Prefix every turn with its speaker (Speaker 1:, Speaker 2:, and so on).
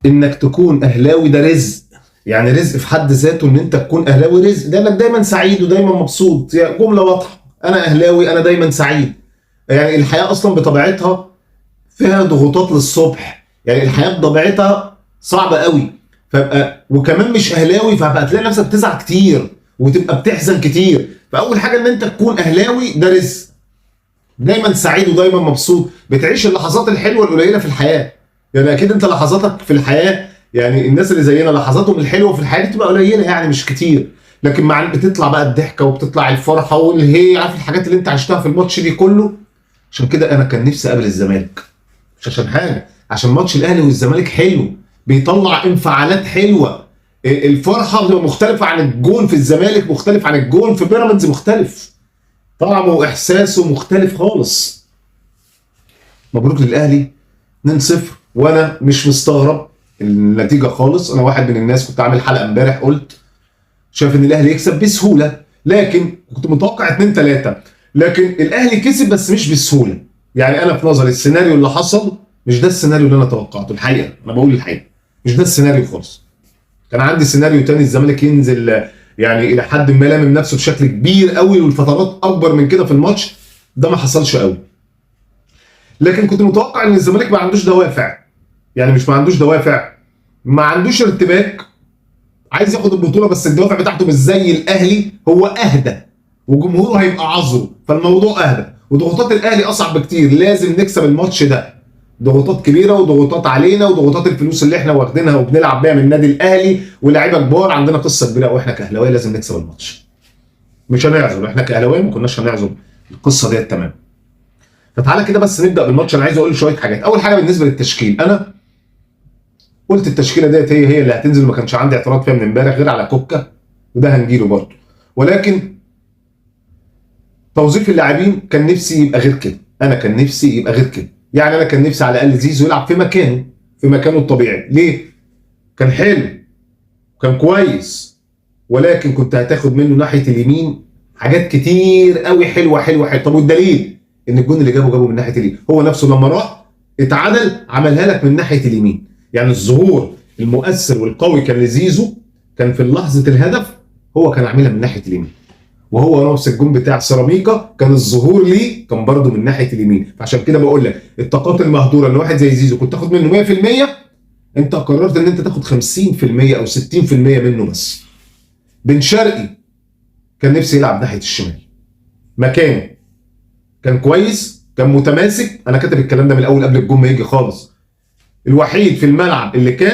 Speaker 1: انك تكون اهلاوي ده رزق، يعني رزق في حد ذاته. ان انت تكون اهلاوي رزق، ده انك دايما سعيد ودايما مبسوط. يعني جمله واضحه، انا اهلاوي انا دايما سعيد. يعني الحياه اصلا بطبيعتها فيها ضغوطات للصبح، يعني الحياه بطبيعتها صعبه قوي. فبقى وكمان مش اهلاوي، فبقى تلاقي نفسك بتزعل كتير وتبقى بتحزن كتير. فاول حاجه ان انت تكون اهلاوي ده رزق، دايما سعيد ودايما مبسوط، بتعيش اللحظات الحلوه القليله في الحياه. يعني اكيد انت لحظاتك في الحياه، يعني الناس اللي زينا لحظاتهم الحلوه في الحياه دي بتبقى قليله، يعني مش كتير. لكن مع بتطلع بقى الضحكه وبتطلع الفرحه والهي، عارف الحاجات اللي انت عشتها في الماتش دي كله. عشان كده انا كان نفسي اقابل الزمالك، مش عشان حاجه، عشان ماتش الاهلي والزمالك حلو، بيطلع انفعالات حلوه. الفرحه بتبقى مختلفه عن الجون في الزمالك، مختلف عن الجون في بيراميدز، مختلف طعمه واحساسه مختلف خالص. مبروك للاهلي 2-0، وانا مش مستغرب النتيجه خالص. انا واحد من الناس كنت عامل حلقه امبارح قلت شايف ان الاهلي يكسب بسهوله، لكن كنت متوقع 2-3. لكن الاهلي كسب بس مش بسهوله. يعني انا في نظري السيناريو اللي حصل مش ده السيناريو اللي انا توقعته. الحقيقه انا بقول الحقيقه، مش ده السيناريو خالص. كان عندي سيناريو تاني، الزمالك ينزل يعني الى حد ما لامم نفسه بشكل كبير قوي والفترات اكبر من كده في الماتش. ده ما حصلش قوي. لكن كنت متوقع ان الزمالك ما عندوش دوافع، يعني مش ما عندوش دوافع، ما عندوش ارتباك، عايز ياخد البطوله، بس الدوافع بتاعته مش زي الاهلي، هو اهدى وجمهوره هيبقى عذره، فالموضوع اهدى. وضغوطات الاهلي اصعب بكتير، لازم نكسب الماتش ده. ضغوطات كبيره وضغوطات علينا وضغوطات الفلوس اللي احنا واخدينها وبنلعب بيها من النادي الاهلي ولاعيبه كبار، عندنا قصه كبيره واحنا كاهلاويه لازم نكسب الماتش. مش هنعذر، احنا كاهلاويه ما كناش هنعذر القصه ديت تمام. فتعالى كده بس نبدا بالماتش. انا عايز اقول شويه حاجات. اول حاجه بالنسبه للتشكيل، انا قلت التشكيله ديت هي اللي هتنزل، ما كانش عندي اعتراض فيها من امبارح غير على كوكا، وده هنجيله برضه. ولكن توظيف اللاعبين كان نفسي يبقى غير كده. انا كان نفسي يبقى غير كده. يعني انا كان نفسي على الاقل زيزو يلعب في مكانه، في مكانه الطبيعي. ليه؟ كان حلو، كان كويس، ولكن كنت هتاخد منه ناحيه اليمين حاجات كتير قوي حلوه حلوه حلوه. طب والدليل ان الجون اللي جابه من ناحيه اليمين، هو نفسه لما راح اتعدل عملها لك من ناحيه اليمين. يعني الظهور المؤثر والقوي كان لزيزو، كان في لحظه الهدف هو كان عاملها من ناحيه اليمين. وهو نفس الجون بتاع سيراميكا كان الظهور ليه كان برضه من ناحيه اليمين. فعشان كده بقول لك الطاقات المهدوره ان واحد زي زيزو كنت تاخد منه 100%، انت قررت ان انت تاخد 50% او 60% منه بس. بن شرقي كان نفسي يلعب ناحيه الشمال مكانه، كان كويس، كان متماسك. انا كاتب الكلام ده من الاول قبل الجون ما يجي خالص. الوحيد في الملعب اللي كان